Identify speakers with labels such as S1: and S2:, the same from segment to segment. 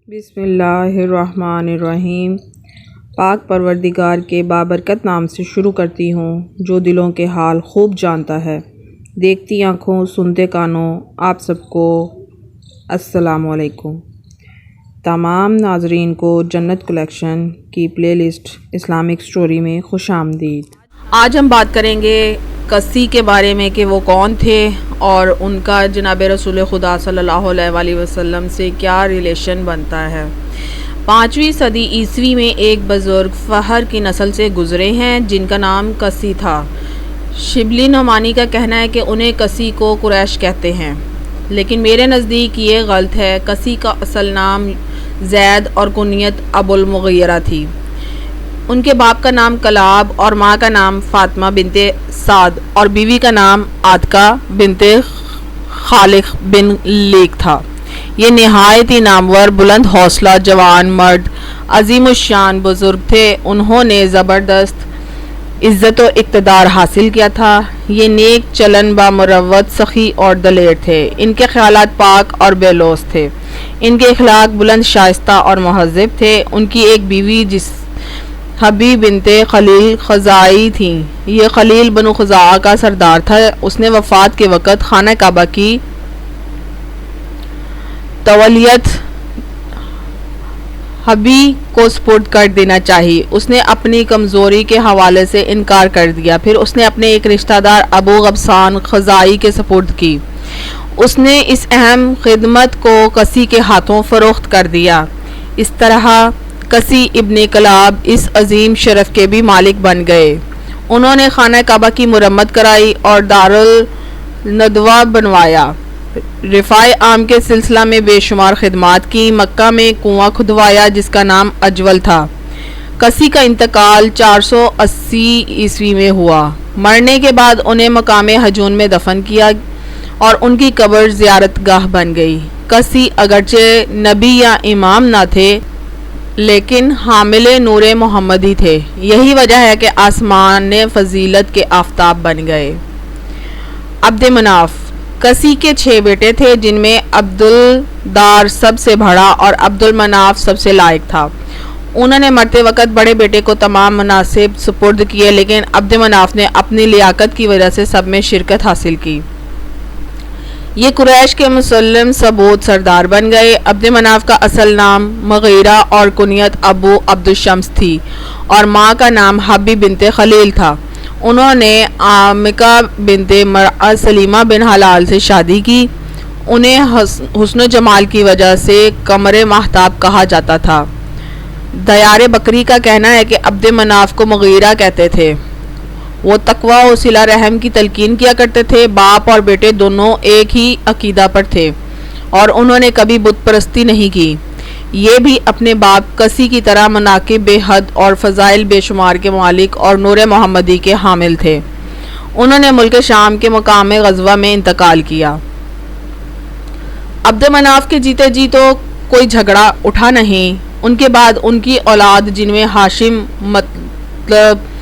S1: بسم اللہ الرحمن الرحیم۔ پاک پروردگار کے بابرکت نام سے شروع کرتی ہوں جو دلوں کے حال خوب جانتا ہے۔ دیکھتی آنکھوں سنتے کانوں آپ سب کو السلام علیکم۔ تمام ناظرین کو جنت کلیکشن کی پلے لسٹ اسلامک سٹوری میں خوش آمدید۔
S2: آج ہم بات کریں گے کسی کے بارے میں کہ وہ کون تھے اور ان کا جناب رسول خدا صلی اللہ علیہ وآلہ وسلم سے کیا ریلیشن بنتا ہے۔ 5ویں صدی عیسوی میں ایک بزرگ فہر کی نسل سے گزرے ہیں جن کا نام کسی تھا۔ شبلی نعمانی کا کہنا ہے کہ انہیں کسی کو قریش کہتے ہیں، لیکن میرے نزدیک یہ غلط ہے۔ کسی کا اصل نام زید اور کنیت ابو المغیرہ تھی۔ ان کے باپ کا نام کلاب اور ماں کا نام فاطمہ بنت سعد اور بیوی کا نام عاتکہ بنت خالق بن لیک تھا۔ یہ نہایت ہی نامور، بلند حوصلہ جوان مرد، عظیم الشان بزرگ تھے۔ انہوں نے زبردست عزت و اقتدار حاصل کیا تھا۔ یہ نیک چلن با مروت، سخی اور دلیر تھے۔ ان کے خیالات پاک اور بے لوث تھے۔ ان کے اخلاق بلند، شائستہ اور مہذب تھے۔ ان کی ایک بیوی جس حبی بنت خلیل خزاعی تھی۔ یہ خلیل بنو خزاعہ کا سردار تھا۔ اس نے وفات کے وقت خانہ کعبہ کی تولیت حبی کو سپرد کر دینا چاہی۔ اس نے اپنی کمزوری کے حوالے سے انکار کر دیا۔ پھر اس نے اپنے ایک رشتہ دار ابو غبسان خزاعی کے سپرد کی۔ اس نے اس اہم خدمت کو کسی کے ہاتھوں فروخت کر دیا۔ اس طرح کسی ابن کلاب اس عظیم شرف کے بھی مالک بن گئے۔ انہوں نے خانہ کعبہ کی مرمت کرائی اور دارالندوہ بنوایا۔ رفاع عام کے سلسلہ میں بے شمار خدمات کی۔ مکہ میں کنواں کھدوایا جس کا نام اجول تھا۔ کسی کا انتقال 480 عیسوی میں ہوا۔ مرنے کے بعد انہیں مقام ہجون میں دفن کیا اور ان کی قبر زیارت گاہ بن گئی۔ کسی اگرچہ نبی یا امام نہ تھے لیکن حامل نور محمدی تھے۔ یہی وجہ ہے کہ آسمان فضیلت کے آفتاب بن گئے۔ عبد مناف کسی کے 6 بیٹے تھے جن میں عبدالدار سب سے بڑا اور عبد المناف سب سے لائق تھا۔ انہوں نے مرتے وقت بڑے بیٹے کو تمام مناصب سپرد کیے، لیکن عبد مناف نے اپنی لیاقت کی وجہ سے سب میں شرکت حاصل کی۔ یہ قریش کے مسلم ثبوت سردار بن گئے۔ عبد مناف کا اصل نام مغیرہ اور کنیت ابو عبد الشمس تھی اور ماں کا نام حبی بنت خلیل تھا۔ انہوں نے عامقہ بنت مرعہ سلیمہ بن حلال سے شادی کی۔ انہیں حسن و جمال کی وجہ سے قمر ماہتاب کہا جاتا تھا۔ دیار بکری کا کہنا ہے کہ عبد مناف کو مغیرہ کہتے تھے۔ وہ تقویٰ و صلہ رحم کی تلقین کیا کرتے تھے۔ باپ اور بیٹے دونوں ایک ہی عقیدہ پر تھے اور انہوں نے کبھی بت پرستی نہیں کی۔ یہ بھی اپنے باپ کسی کی طرح مناقب بے حد اور فضائل بے شمار کے مالک اور نور محمدی کے حامل تھے۔ انہوں نے ملک شام کے مقام غزوہ میں انتقال کیا۔ عبد مناف کے جیتے جی تو کوئی جھگڑا اٹھا نہیں۔ ان کے بعد ان کی اولاد جن میں ہاشم مطلب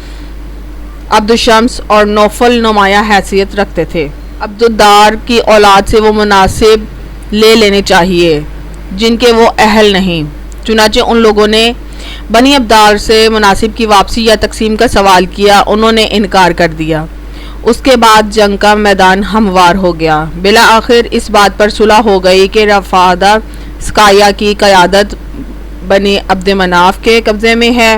S2: عبد الشمس اور نوفل نمایاں حیثیت رکھتے تھے۔ عبدالدار کی اولاد سے وہ مناصب لے لینے چاہیے جن کے وہ اہل نہیں۔ چنانچہ ان لوگوں نے بنی عبدالدار سے مناصب کی واپسی یا تقسیم کا سوال کیا۔ انہوں نے انکار کر دیا۔ اس کے بعد جنگ کا میدان ہموار ہو گیا۔ بالآخر اس بات پر صلح ہو گئی کہ رفادہ سقائیہ کی قیادت بنی عبد مناف کے قبضے میں ہے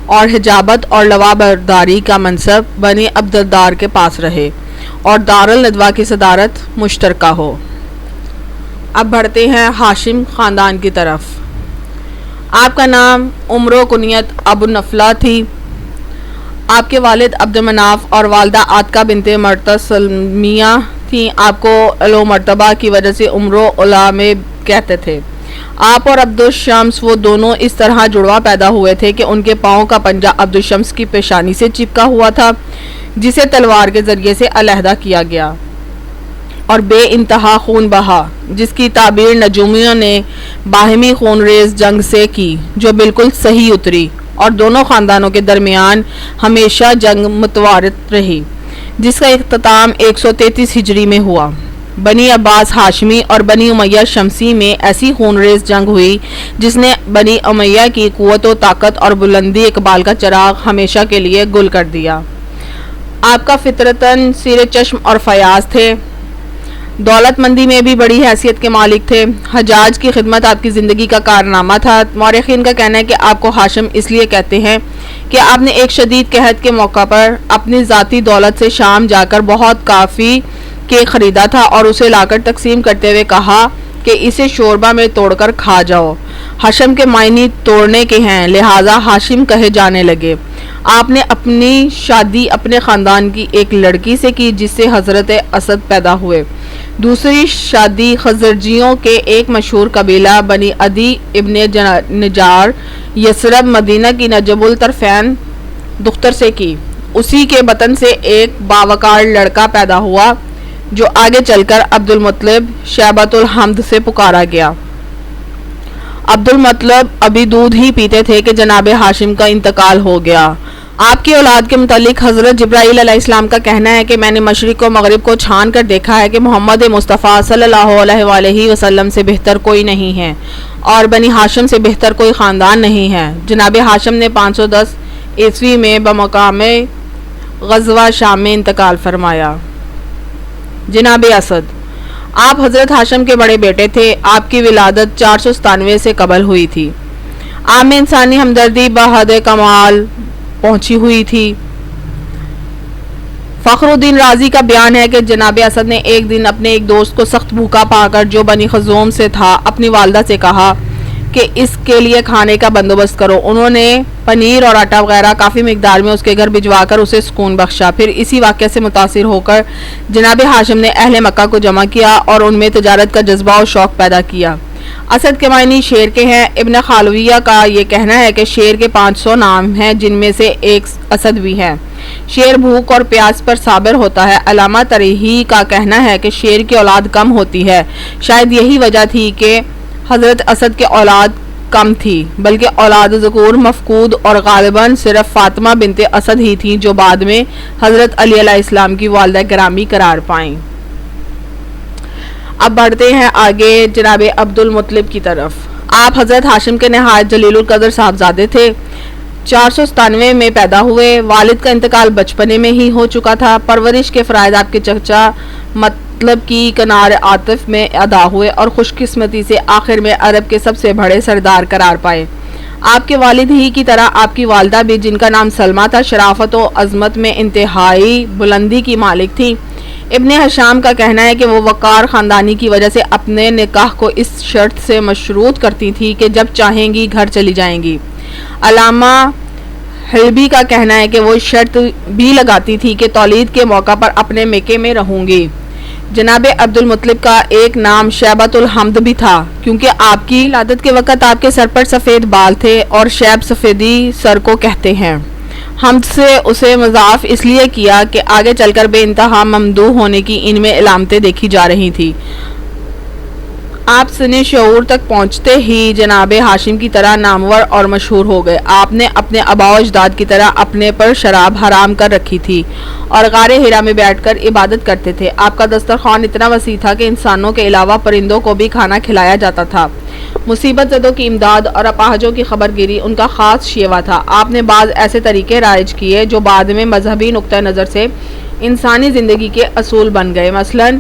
S2: اور حجابت اور لوا برداری کا منصب بنی عبدالدار کے پاس رہے اور دارالندوہ کی صدارت مشترکہ ہو۔ اب بڑھتے ہیں ہاشم خاندان کی طرف۔ آپ کا نام عمر و کنیت ابو نفلہ تھی۔ آپ کے والد عبد مناف اور والدہ عاتکہ بنت مرتہ سلمیہ تھیں۔ آپ کو علو مرتبہ کی وجہ سے عمر و علا میں کہتے تھے۔ آپ اور عبد الشمس وہ دونوں اس طرح جڑواں پیدا ہوئے تھے کہ ان کے پاؤں کا پنجہ عبد الشمس کی پیشانی سے چپکا ہوا تھا جسے تلوار کے ذریعے سے علیحدہ کیا گیا، اور بے انتہا خون بہا جس کی تعبیر نجومیوں نے باہمی خون ریز جنگ سے کی جو بالکل صحیح اتری، اور دونوں خاندانوں کے درمیان ہمیشہ جنگ متوارد رہی جس کا اختتام 133 ہجری میں ہوا۔ بنی عباس ہاشمی اور بنی امیہ شمسی میں ایسی خونریز جنگ ہوئی جس نے بنی امیہ کی قوت و طاقت اور بلندی اقبال کا چراغ ہمیشہ کے لیے گل کر دیا۔ آپ کا فطرتاً سیر چشم اور فیاض تھے، دولت مندی میں بھی بڑی حیثیت کے مالک تھے۔ حجاج کی خدمت آپ کی زندگی کا کارنامہ تھا۔ مورخین کا کہنا ہے کہ آپ کو ہاشم اس لیے کہتے ہیں کہ آپ نے ایک شدید قحط کے موقع پر اپنی ذاتی دولت سے شام جا کر بہت کافی کیک خریدا تھا اور اسے لا کر تقسیم کرتے ہوئے کہا کہ اسے شوربہ میں توڑ کر کھا جاؤ۔ ہاشم کے معنی توڑنے کے ہیں، لہٰذا ہاشم کہے جانے لگے۔ آپ نے اپنی شادی اپنے خاندان کی ایک لڑکی سے کی جس سے حضرت اسد پیدا ہوئے۔ دوسری شادی خزرجیوں کے ایک مشہور قبیلہ بنی عدی ابن نجار یثرب مدینہ کی نجب الطرفین دختر سے کی۔ اسی کے بطن سے ایک باوقار لڑکا پیدا ہوا جو آگے چل کر عبد المطلب شیبۃ الحمد سے پکارا گیا۔ عبد المطلب ابھی دودھ ہی پیتے تھے کہ جناب ہاشم کا انتقال ہو گیا۔ آپ کی اولاد کے متعلق حضرت جبرائیل علیہ السلام کا کہنا ہے کہ میں نے مشرق و مغرب کو چھان کر دیکھا ہے کہ محمد مصطفیٰ صلی اللہ علیہ وآلہ وسلم سے بہتر کوئی نہیں ہے اور بنی ہاشم سے بہتر کوئی خاندان نہیں ہے۔ جناب ہاشم نے 510 عیسوی میں بمقام غزوہ شام میں انتقال فرمایا۔ جناب اسد، آپ حضرت ہاشم کے بڑے بیٹے تھے۔ آپ کی ولادت 497 سے قبل ہوئی تھی۔ آپ میں انسانی ہمدردی بحد کمال پہنچی ہوئی تھی۔ فخر الدین رازی کا بیان ہے کہ جناب اسد نے ایک دن اپنے ایک دوست کو سخت بھوکا پا کر جو بنی خزوم سے تھا اپنی والدہ سے کہا کہ اس کے لیے کھانے کا بندوبست کرو۔ انہوں نے پنیر اور آٹا وغیرہ کافی مقدار میں اس کے گھر بھجوا کر اسے سکون بخشا۔ پھر اسی واقعے سے متاثر ہو کر جناب ہاشم نے اہل مکہ کو جمع کیا اور ان میں تجارت کا جذبہ اور شوق پیدا کیا۔ اسد کے معنی شیر کے ہیں۔ ابن خالویہ کا یہ کہنا ہے کہ شیر کے 500 نام ہیں جن میں سے ایک اسد بھی ہے۔ شیر بھوک اور پیاس پر صابر ہوتا ہے۔ علامہ تریہی کا کہنا ہے کہ شیر کی اولاد کم ہوتی ہے، شاید یہی وجہ تھی کہ حضرت اسد کے اولاد کم تھی، بلکہ اولاد ذکور مفقود اور غالباً صرف فاطمہ بنت اسد ہی تھیں جو بعد میں حضرت علی علیہ السلام کی والدہ گرامی قرار پائیں۔ اب بڑھتے ہیں آگے جناب عبد المطلب کی طرف۔ آپ حضرت ہاشم کے نہایت جلیل القدر صاحبزادے تھے۔ 497 میں پیدا ہوئے۔ والد کا انتقال بچپنے میں ہی ہو چکا تھا۔ پرورش کے فرائض آپ کے چچا مطلب کی کنار عاطف میں ادا ہوئے اور خوش قسمتی سے آخر میں عرب کے سب سے بڑے سردار قرار پائے۔ آپ کے والد ہی کی طرح آپ کی والدہ بھی، جن کا نام سلمہ تھا، شرافت و عظمت میں انتہائی بلندی کی مالک تھی۔ ابن ہشام کا کہنا ہے کہ وہ وقار خاندانی کی وجہ سے اپنے نکاح کو اس شرط سے مشروط کرتی تھی کہ جب چاہیں گی گھر چلی جائیں گی۔ علامہ حلبی کا کہنا ہے کہ وہ شرط بھی لگاتی تھی کہ تولید کے موقع پر اپنے میکے میں رہوں گی۔ جناب عبد المطلب کا ایک نام شیبۃ الحمد بھی تھا کیونکہ آپ کی ولادت کے وقت آپ کے سر پر سفید بال تھے اور شیب سفیدی سر کو کہتے ہیں۔ حمد سے اسے مضاف اس لیے کیا کہ آگے چل کر بے انتہا ممدوح ہونے کی ان میں علامتیں دیکھی جا رہی تھی۔ آپ سن شعور تک پہنچتے ہی جناب ہاشم کی طرح نامور اور مشہور ہو گئے۔ آپ نے اپنے آباء و اجداد کی طرح اپنے پر شراب حرام کر رکھی تھی اور غار حرا میں بیٹھ کر عبادت کرتے تھے۔ آپ کا دسترخوان اتنا وسیع تھا کہ انسانوں کے علاوہ پرندوں کو بھی کھانا کھلایا جاتا تھا۔ مصیبت زدوں کی امداد اور اپاہجوں کی خبر گیری ان کا خاص شیوا تھا۔ آپ نے بعض ایسے طریقے رائج کیے جو بعد میں مذہبی نقطہ نظر سے انسانی زندگی کے اصول بن گئے، مثلاً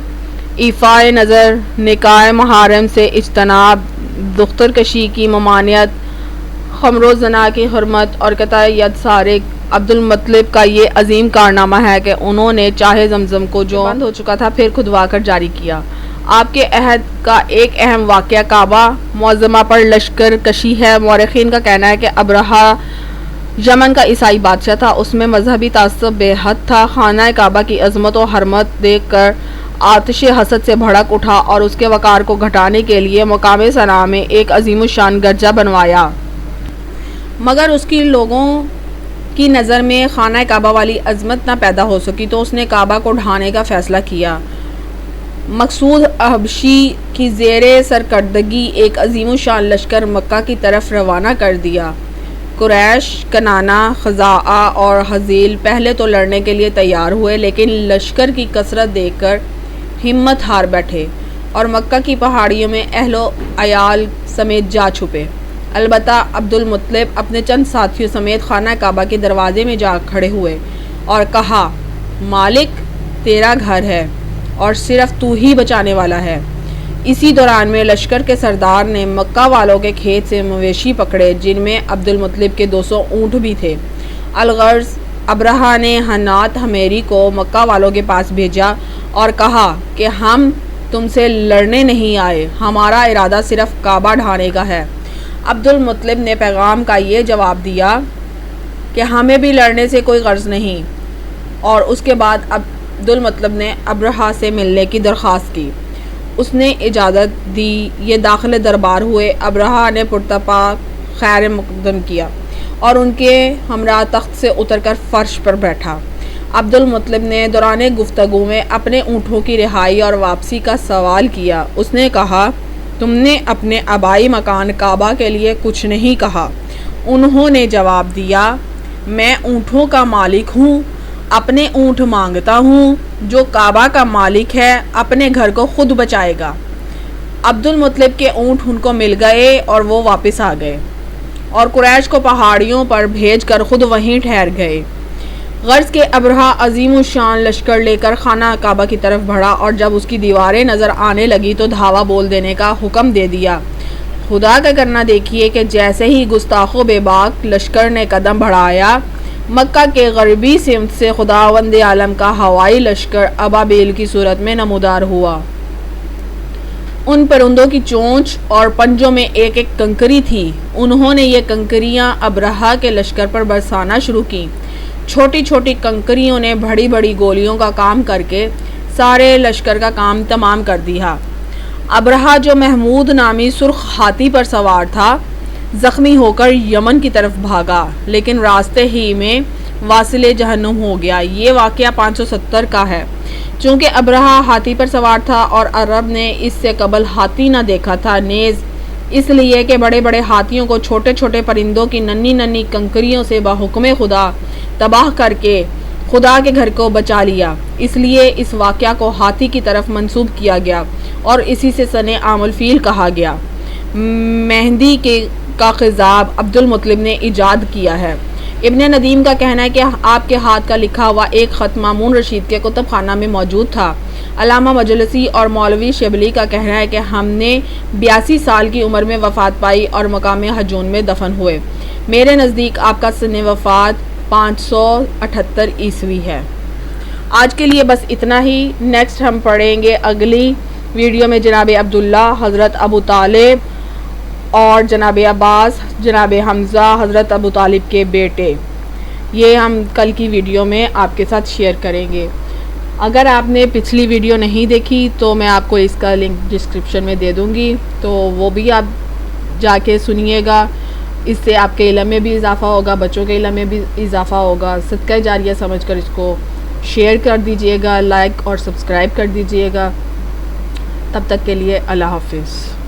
S2: ایفاء نظر، نکاح محارم سے اجتناب، دختر کشی کی ممانعت، خمر و زنا کی حرمت اور قطع ید سارق۔ عبد المطلب کا یہ عظیم کارنامہ ہے کہ انہوں نے چاہے زمزم کو جو بند ہو چکا تھا پھر کھدوا کر جاری کیا۔ آپ کے عہد کا ایک اہم واقعہ کعبہ معظمہ پر لشکر کشی ہے۔ مورخین کا کہنا ہے کہ ابرہہ یمن کا عیسائی بادشاہ تھا، اس میں مذہبی تعصب بے حد تھا۔ خانہ کعبہ کی عظمت و حرمت دیکھ کر آتش حسد سے بھڑک اٹھا اور اس کے وقار کو گھٹانے کے لیے مقام صنعاء میں ایک عظیم الشان گرجا بنوایا، مگر اس کی لوگوں کی نظر میں خانہ کعبہ والی عظمت نہ پیدا ہو سکی تو اس نے کعبہ کو ڈھانے کا فیصلہ کیا۔ مقصود حبشی کی زیر سرکردگی ایک عظیم الشان لشکر مکہ کی طرف روانہ کر دیا۔ قریش، کنانہ، خزاعہ اور حزیل پہلے تو لڑنے کے لیے تیار ہوئے، لیکن لشکر کی کثرت دیکھ کر ہمت ہار بیٹھے اور مکہ کی پہاڑیوں میں اہل و عیال سمیت جا چھپے۔ البتہ عبد المطلب اپنے چند ساتھیوں سمیت خانہ کعبہ کے دروازے میں جا کھڑے ہوئے اور کہا، مالک تیرا گھر ہے اور صرف تو ہی بچانے والا ہے۔ اسی دوران میں لشکر کے سردار نے مکہ والوں کے کھیت سے مویشی پکڑے، جن میں عبد المطلب کے 200 اونٹ بھی تھے۔ الغرض ابرہہ نے حنات حمیری کو مکہ والوں کے پاس بھیجا اور کہا کہ ہم تم سے لڑنے نہیں آئے، ہمارا ارادہ صرف کعبہ ڈھانے کا ہے۔ عبد المطلب نے پیغام کا یہ جواب دیا کہ ہمیں بھی لڑنے سے کوئی غرض نہیں، اور اس کے بعد عبد المطلب نے ابرہہ سے ملنے کی درخواست کی۔ اس نے اجازت دی، یہ داخل دربار ہوئے۔ ابرہہ نے پرتپاک خیر مقدم کیا اور ان کے ہمراہ تخت سے اتر کر فرش پر بیٹھا۔ عبد المطلب نے دوران گفتگو میں اپنے اونٹوں کی رہائی اور واپسی کا سوال کیا۔ اس نے کہا، تم نے اپنے آبائی مکان کعبہ کے لیے کچھ نہیں کہا۔ انہوں نے جواب دیا، میں اونٹوں کا مالک ہوں، اپنے اونٹ مانگتا ہوں، جو کعبہ کا مالک ہے اپنے گھر کو خود بچائے گا۔ عبد المطلب کے اونٹ ان کو مل گئے اور وہ واپس آ گئے اور قریش کو پہاڑیوں پر بھیج کر خود وہیں ٹھہر گئے۔ غرض کہ ابرہہ عظیم الشان لشکر لے کر خانہ کعبہ کی طرف بڑھا اور جب اس کی دیواریں نظر آنے لگی تو دھاوا بول دینے کا حکم دے دیا۔ خدا کا کرنا دیکھیے کہ جیسے ہی گستاخ و بے باک لشکر نے قدم بڑھایا، مکہ کے غربی سمت سے خداوند عالم کا ہوائی لشکر ابابیل کی صورت میں نمودار ہوا۔ ان پرندوں کی چونچ اور پنجوں میں ایک ایک کنکری تھی۔ انہوں نے یہ کنکریاں ابرہہ کے لشکر پر برسانا شروع کی۔ چھوٹی چھوٹی کنکریوں نے بڑی بڑی گولیوں کا کام کر کے سارے لشکر کا کام تمام کر دیا۔ ابرہہ جو محمود نامی سرخ ہاتھی پر سوار تھا، زخمی ہو کر یمن کی طرف بھاگا، لیکن راستے ہی میں واصل جہنم ہو گیا۔ یہ واقعہ 570 کا ہے۔ چونکہ ابرہہ ہاتھی پر سوار تھا اور عرب نے اس سے قبل ہاتھی نہ دیکھا تھا، نیز اس لیے کہ بڑے بڑے ہاتھیوں کو چھوٹے چھوٹے پرندوں کی ننھی ننھی کنکریوں سے بحکم خدا تباہ کر کے خدا کے گھر کو بچا لیا، اس لیے اس واقعہ کو ہاتھی کی طرف منسوب کیا گیا اور اسی سے سن عام الفیل کہا گیا۔ مہدی کا خضاب عبد المطلب نے ایجاد کیا ہے۔ ابن ندیم کا کہنا ہے کہ آپ کے ہاتھ کا لکھا ہوا ایک خط مامون رشید کے کتب خانہ میں موجود تھا۔ علامہ مجلسی اور مولوی شبلی کا کہنا ہے کہ ہم نے 82 سال کی عمر میں وفات پائی اور مقام ہجون میں دفن ہوئے۔ میرے نزدیک آپ کا سن وفات 578 عیسوی ہے۔ آج کے لیے بس اتنا ہی۔ نیکسٹ ہم پڑھیں گے اگلی ویڈیو میں جناب عبداللہ حضرت ابو طالب اور جناب عباس جناب حمزہ حضرت ابو طالب کے بیٹے۔ یہ ہم کل کی ویڈیو میں آپ کے ساتھ شیئر کریں گے۔ اگر آپ نے پچھلی ویڈیو نہیں دیکھی تو میں آپ کو اس کا لنک ڈسکرپشن میں دے دوں گی، تو وہ بھی آپ جا کے سنیے گا۔ اس سے آپ کے علم میں بھی اضافہ ہوگا، بچوں کے علم میں بھی اضافہ ہوگا۔ صدقہ جاریہ سمجھ کر اس کو شیئر کر دیجئے گا، لائک اور سبسکرائب کر دیجئے گا۔ تب تک کے لیے اللہ حافظ۔